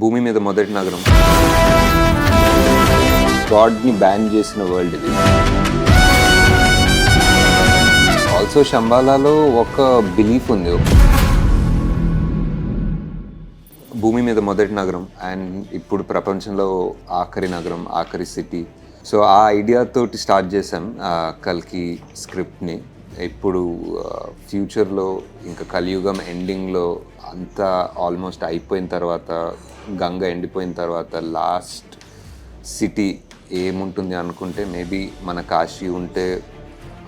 భూమి మీద మొదటి నగరం, గాడ్ని బ్యాన్ చేసిన వరల్డ్ ఇది. ఆల్సో శంబాలాలో ఒక బిలీఫ్ ఉంది, భూమి మీద మొదటి నగరం అండ్ ఇప్పుడు ప్రపంచంలో ఆఖరి నగరం, ఆఖరి సిటీ. సో ఆ ఐడియాతోటి స్టార్ట్ చేశాం కల్కి స్క్రిప్ట్ని. ఇప్పుడు ఫ్యూచర్లో ఇంకా కలియుగం ఎండింగ్లో అంతా ఆల్మోస్ట్ అయిపోయిన తర్వాత, గంగ ఎండిపోయిన తర్వాత లాస్ట్ సిటీ ఏముంటుంది అనుకుంటే మేబీ మన కాశీ ఉంటే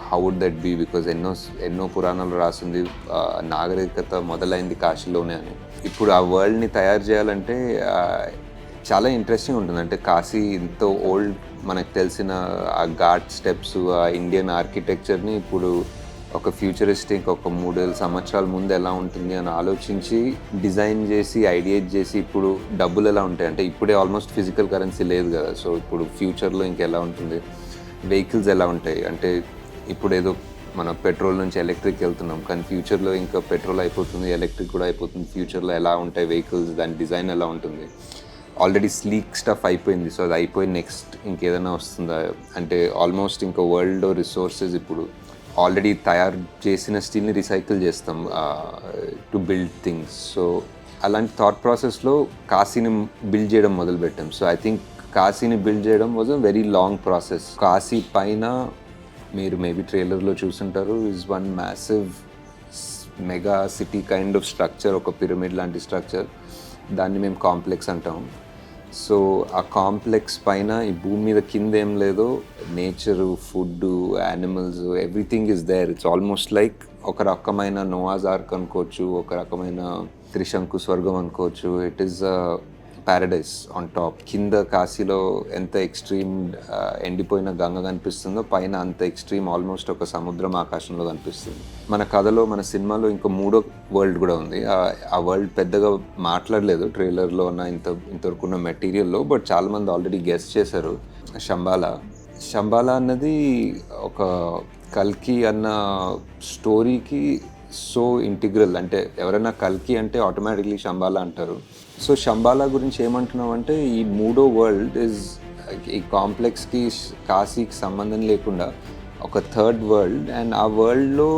how would that be? Because ఎన్నో పురాణాలు రాసింది నాగరికత మొదలైంది కాశీలోనే అని. ఇప్పుడు ఆ వరల్డ్ని తయారు చేయాలంటే చాలా ఇంట్రెస్టింగ్ ఉంటుంది. అంటే కాశీ ఎంతో ఓల్డ్, మనకు తెలిసిన ఆ ఘాట్ స్టెప్స్, ఆ ఇండియన్ ఆర్కిటెక్చర్ని ఇప్పుడు ఒక ఫ్యూచరిస్టిక్ ఒక 3,000 సంవత్సరాల ముందు ఎలా ఉంటుంది అని ఆలోచించి డిజైన్ చేసి ఐడియేట్ చేసి ఇప్పుడు డబ్బులు ఎలా ఉంటాయి అంటే ఇప్పుడే ఆల్మోస్ట్ ఫిజికల్ కరెన్సీ లేదు కదా. సో ఇప్పుడు ఫ్యూచర్లో ఇంకెలా ఉంటుంది, వెహికల్స్ ఎలా ఉంటాయి అంటే ఇప్పుడు ఏదో మన పెట్రోల్ నుంచి ఎలక్ట్రిక్ వెళ్తున్నాం, కానీ ఫ్యూచర్లో ఇంకా పెట్రోల్ అయిపోతుంది, ఎలక్ట్రిక్ కూడా అయిపోతుంది. ఫ్యూచర్లో ఎలా ఉంటాయి వెహికల్స్, దాని డిజైన్ ఎలా ఉంటుంది. ఆల్రెడీ స్లీక్ స్టఫ్ అయిపోయింది, సో అది అయిపోయి నెక్స్ట్ ఇంకేదైనా వస్తుందా అంటే ఆల్మోస్ట్ ఇంకా వరల్డ్లో రిసోర్సెస్ ఇప్పుడు ఆల్రెడీ తయారు చేసిన స్టీల్ని రీసైకిల్ చేస్తాం టు బిల్డ్ థింగ్స్. సో అలాంటి థాట్ ప్రాసెస్లో కాశీని బిల్డ్ చేయడం మొదలుపెట్టాం. సో ఐ థింక్ కాశీని బిల్డ్ చేయడం was a very long process. Kashi పైన మీరు మేబీ ట్రైలర్లో చూసుంటారు, is one massive mega city kind of structure, ఒక పిరమిడ్ లాంటి స్ట్రక్చర్. దాన్ని మేము కాంప్లెక్స్ అంటాం. సో ఆ కాంప్లెక్స్ పైన ఈ భూమి మీద కింద ఏం లేదో nature, food, animals, everything is there. It's almost like ఒక రకమైన నోవాస్ ఆర్క్ అనుకోవచ్చు, ఒక రకమైన త్రిశంకు స్వర్గం అనుకోవచ్చు. It is Paradise on top. కింద కాశీలో ఎంత ఎక్స్ట్రీమ్ ఎండిపోయిన గంగ కనిపిస్తుందో పైన అంత ఎక్స్ట్రీమ్ ఆల్మోస్ట్ ఒక సముద్రం ఆకాశంలో కనిపిస్తుంది. మన కథలో, మన సినిమాలో ఇంకో మూడో వరల్డ్ కూడా ఉంది. ఆ వరల్డ్ పెద్దగా మాట్లాడలేదు ట్రైలర్లో ఉన్న ఇంతవరకు ఉన్న మెటీరియల్లో, బట్ చాలామంది ఆల్రెడీ గెస్ చేశారు. శంబాలా అన్నది ఒక కల్కి అన్న స్టోరీకి సో ఇంటిగ్రల్. అంటే ఎవరైనా కల్కి అంటే ఆటోమేటిక్లీ శంబాలా అంటారు. సో శంబాలా గురించి ఏమంటున్నాం అంటే ఈ మూడో వరల్డ్ ఇస్ ఈ కాంప్లెక్స్కి, కాశీకి సంబంధం లేకుండా ఒక థర్డ్ వరల్డ్. అండ్ ఆ వరల్డ్లో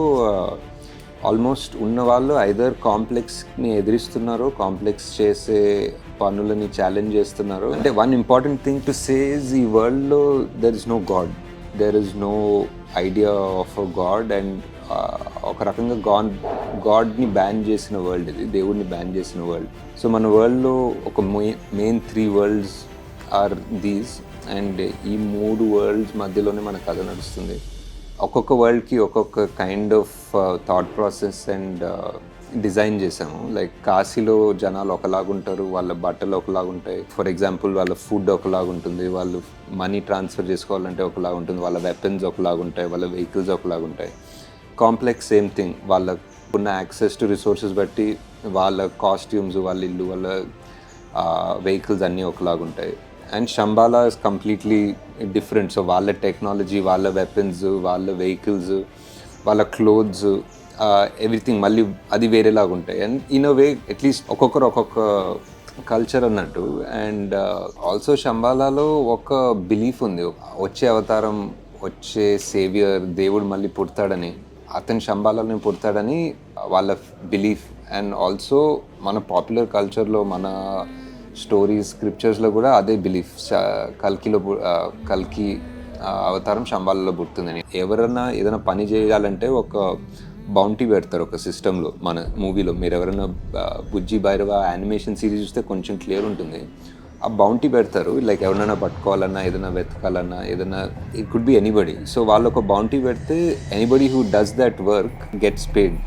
ఆల్మోస్ట్ ఉన్న వాళ్ళు ఐదర్ కాంప్లెక్స్ని ఎదిరిస్తున్నారో, కాంప్లెక్స్ చేసే పనులని ఛాలెంజ్ చేస్తున్నారో. అంటే one important thing to say is ఈ వరల్డ్లో there is no god, there is no idea of a god. And ఒక రకంగా గాడ్ని బ్యాన్ చేసిన వరల్డ్ ఇది, దేవుడిని బ్యాన్ చేసిన వరల్డ్. సో మన వరల్డ్లో ఒక main 3 worlds are these. And ఈ 3 వరల్డ్స్ మధ్యలోనే మన కథ నడుస్తుంది. ఒక్కొక్క వరల్డ్కి ఒక్కొక్క kind of thought process and design చేసాము. లైక్ కాశీలో జనాలు ఒకలాగుంటారు, వాళ్ళ బట్టలు ఒకలాగుంటాయి. ఫర్ ఎగ్జాంపుల్ వాళ్ళ ఫుడ్ ఒకలాగుంటుంది, వాళ్ళు మనీ ట్రాన్స్ఫర్ చేసుకోవాలంటే ఒకలాగుంటుంది, వాళ్ళ వెపన్స్ ఒకలాగుంటాయి, వాళ్ళ వెహికల్స్ ఒకలాగుంటాయి. కాంప్లెక్స్ సేమ్ థింగ్, వాళ్ళకు ఉన్న యాక్సెస్ టు రిసోర్సెస్ బట్టి వాళ్ళ కాస్ట్యూమ్స్, వాళ్ళ ఇల్లు, వాళ్ళ వెహికల్స్ అన్నీ ఒకలాగుంటాయి. And Shambhala is completely different. So వాళ్ళ టెక్నాలజీ, వాళ్ళ వెపన్స్, వాళ్ళ వెహికల్స్, వాళ్ళ క్లోత్స్, ఎవ్రీథింగ్ మళ్ళీ అది వేరేలాగా ఉంటాయి. And in a way at least ఒక్కొక్కరు ఒక్కొక్క కల్చర్ అన్నట్టు. అండ్ ఆల్సో శంబాలాలో ఒక బిలీఫ్ ఉంది, వచ్చే అవతారం, వచ్చే సేవియర్, దేవుడు మళ్ళీ పుడతాడని, అతను శంబాలాలోనే పుడతాడని వాళ్ళ బిలీఫ్. అండ్ ఆల్సో మన పాపులర్ కల్చర్లో, మన స్టోరీస్, స్క్రిప్చర్స్లో కూడా అదే బిలీఫ్. కల్కి అవతారం శంబాలాలో పుడుతుందని. ఎవరైనా ఏదైనా పని చేయాలంటే ఒక బౌంటీ పెడతారు ఒక సిస్టంలో. మన మూవీలో మీరు ఎవరైనా బుజ్జి భైరవ యానిమేషన్ సిరీస్ చూస్తే కొంచెం క్లియర్ ఉంటుంది. ఆ బౌంటీ పెడతారు, లైక్ ఎవరైనా పట్టుకోవాలన్నా, ఏదైనా వెతకాలన్నా, ఏదైనా it could be anybody. So వాళ్ళు ఒక బౌంటీ పెడితే anybody who does that work gets paid.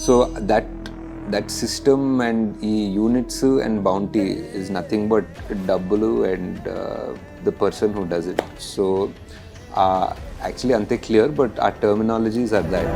So that system and ఈ units and bounty is nothing but డబ్బులు and the person who does it. So actually అంతే clear, but ఆ terminologies are that.